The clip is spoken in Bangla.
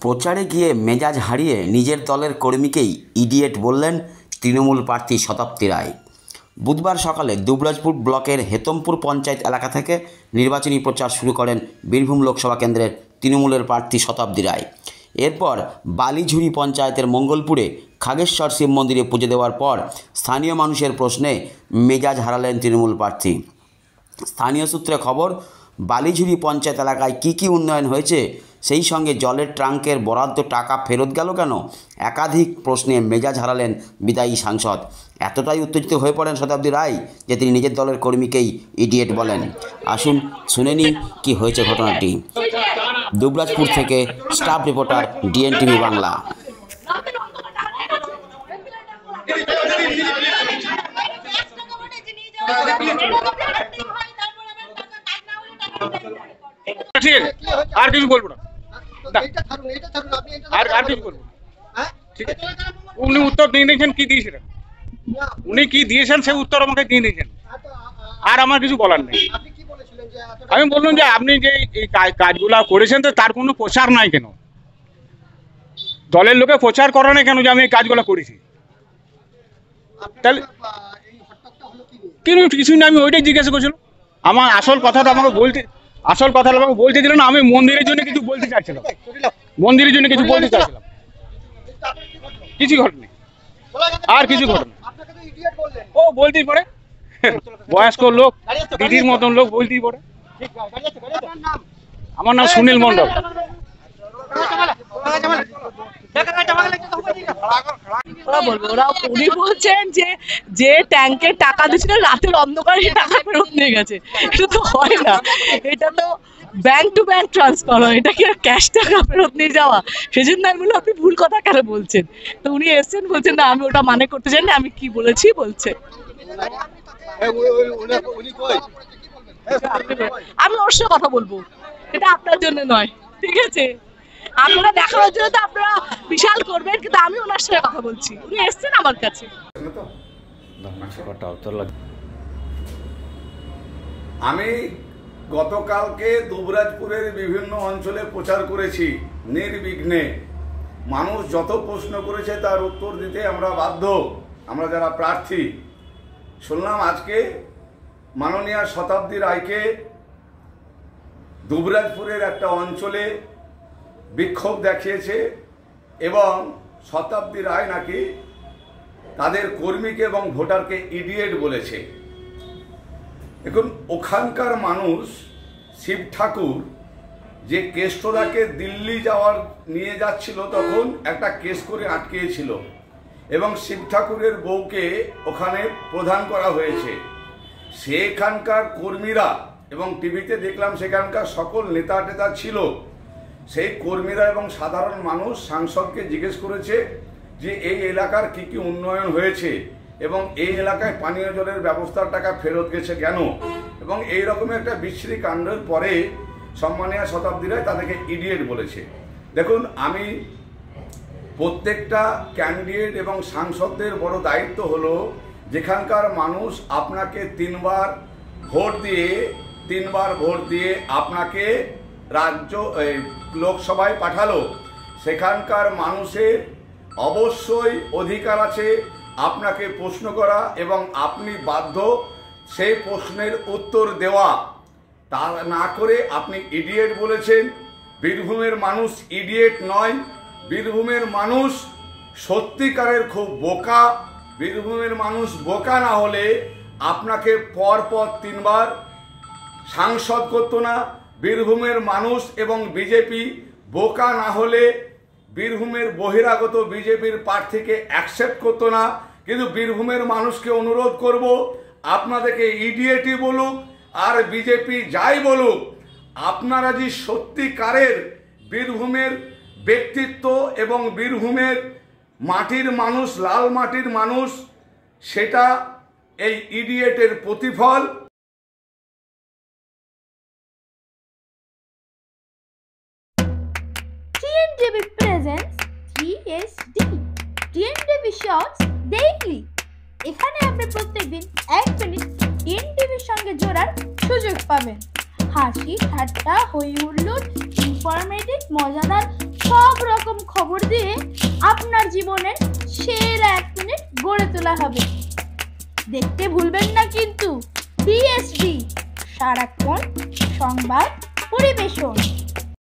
প্রচারে গিয়ে মেজাজ হারিয়ে নিজের দলের কর্মীকেই ইডিয়েট বললেন তৃণমূল প্রার্থী শতাব্দী রায়। বুধবার সকালে দুবরাজপুর ব্লকের হেতমপুর পঞ্চায়েত এলাকা থেকে নির্বাচনী প্রচার শুরু করেন বীরভূম লোকসভা কেন্দ্রের তৃণমূলের প্রার্থী শতাব্দী রায়। এরপর বালিঝুড়ি পঞ্চায়েতের মঙ্গলপুরে খাগেশ্বর শিব মন্দিরে পুজো দেওয়ার পর স্থানীয় মানুষের প্রশ্নে মেজাজ হারালেন তৃণমূল প্রার্থী। স্থানীয় সূত্রে খবর, বালিঝুড়ি পঞ্চায়েত এলাকায় কী উন্নয়ন হয়েছে, সেই সঙ্গে জলের ট্যাঙ্কের বরাদ্দ টাকা ফেরত গেল কেন, একাধিক প্রশ্নে মেজাজ হারালেন বিদায়ী সাংসদ। এতটাই উত্তেজিত হয়ে পড়েন শতাব্দী রায় যে তিনি নিজের দলের কর্মীকেই ইডিয়েট বলেন। আসুন শুনে নিন কী হয়েছে ঘটনাটি। দুবরাজপুর থেকে স্টাফ রিপোর্টার ডিএনটিভি বাংলা। ঠিক আছে, আর কিছু বলবো না, আর কিছু বলবো। ঠিক আছে, উনি উত্তর দিয়ে দিয়েছেন, কি দিয়েছিলেন উনি, কি দিয়েছেন সেই উত্তর আমাকে দিয়ে দিয়েছেন, আর আমার কিছু বলার নেই। আমি বললাম যে আপনি যে এই কাজগুলা করেছেন তো তার কোনো প্রচার নাই কেন, দলের লোকে প্রচার করে না কেন যে আমি এই কাজগুলো করেছি? তাহলে কিছু না, আমি ওইটাই জিজ্ঞাসা করছিলাম। আমার আসল কথাটা আমাকে বলতে দিল না। আমি মন্দিরের জন্য কিছু বলতে চাইছিলাম, কিছু ঘটেনি, আর কিছু ঘটেনি। ও বলতেই পারে, বয়স্ক লোক, দিদির মতন লোক, বলতেই পারে। আমার নাম সুনীল মন্ডল। উনি বলছেন যে ট্যাঙ্কের টাকা দিচ্ছিল রাতের অন্ধকারে টাকা ফেরত নিয়ে গেছে। এটা তো হয় না, এটা তো ব্যাংক টু ব্যাংক ট্রান্সফার হয়, এটা কি আর ক্যাশ টাকা ফেরত নিয়ে যাওয়া? সেজন্য আমি বললাম আপনি ভুল কথা কেন বলছেন। তো উনি এসছেন, বলছেন না আমি ওটা মানে করতে চাই না, আমি কি বলেছি বলছে। আমি ওর সাথে কথা বলবো, এটা আপনার জন্য নয়, ঠিক আছে? আপনারা দেখানোর জন্য তো আপনারা বিশাল করবেন, কিন্তু আমি ওনার সাথে কথা বলছি, উনি এসছেন আমার কাছে। আমি গতকালকে দুবরাজপুরের বিভিন্ন অঞ্চলে প্রচার করেছি নির্বিঘ্নে। মানুষ যত প্রশ্ন করেছে তার উত্তর দিতে আমরা বাধ্য, আমরা যারা প্রার্থী। শুনলাম আজকে মাননীয় শতাব্দী রায়কে দুবরাজপুরের একটা অঞ্চলে বিক্ষোভ দেখিয়েছে এবং শতাব্দী রায় নাকি তাদের কর্মীকে এবং ভোটারকে ইডিয়েট বলেছে। এখন ওখানকার মানুষ শিব ঠাকুর যে কেষ্টদাকে দিল্লি নিয়ে যাচ্ছিল, তখন একটা কেস করে আটকিয়েছিল এবং শিব ঠাকুরের বউকে ওখানে প্রধান করা হয়েছে। সেখানকার কর্মীরা এবং টিভিতে দেখলাম সেখানকার সকল নেতা ছিল, সেই কর্মীরা এবং সাধারণ মানুষ সাংসদকে জিজ্ঞেস করেছে যে এই এলাকার কি উন্নয়ন হয়েছে এবং এই এলাকায় পানীয় জলের ব্যবস্থার টাকা ফেরত গেছে কেন, এবং এই রকমের একটা বিশ্রী কাণ্ডের পরে সম্মানীয় শতাব্দী রায় তাদেরকে ইডিয়েট বলেছে। দেখুন, আমি প্রত্যেকটা ক্যান্ডিডেট এবং সাংসদদের বড় দায়িত্ব হলো যেখানকার মানুষ আপনাকে তিনবার ভোট দিয়ে আপনাকে লোকসভায় পাঠালো, সেখানকার মানুষের অবশ্যই অধিকার আছে আপনাকে প্রশ্ন করা এবং আপনি বাধ্য সেই প্রশ্নের উত্তর দেওয়া। তা না করে আপনি ইডিয়েট বলেছেন। বীরভূমের মানুষ ইডিয়েট নয়, বীরভূমের মানুষ সত্যিকারের খুব বোকা। বীরভূমের মানুষ বোকা না হলে আপনাকে পরপর তিনবার সাংসদ করতো না। বীরভূমের মানুষ এবং বিজেপি বোকা না হলে বীরভূমের বহিরাগত বিজেপির প্রার্থীকে অ্যাকসেপ্ট করতো না। কিন্তু বীরভূমের মানুষকে অনুরোধ করব, আপনাদেরকে ইডিয়েটই বলুক আর বিজেপি যাই বলুক, আপনারা যে সত্যিকারের বীরভূমের ব্যক্তিত্ব এবং বীরভূমের মাটির মানুষ, লাল মাটির মানুষ, সেটা এই ইডিয়েটের প্রতিফল। TNTV presents TSD TNTV Shorts Daily। এখানে আপনি প্রত্যেকদিন 1 মিনিট TNTV সঙ্গে জোড়ার সুযোগ পাবেন। হাসি ঠাট্টা হই হুল্লোড় ইনফরমেটিভ মজাদার সব রকম খবর দিয়ে আপনার জীবনের সেরা 1 মিনিট গড়ে তোলা হবে। দেখতে ভুলবেন না কিন্তু টিএসডি, সারাক্ষণ সংবাদ পরিবেশন।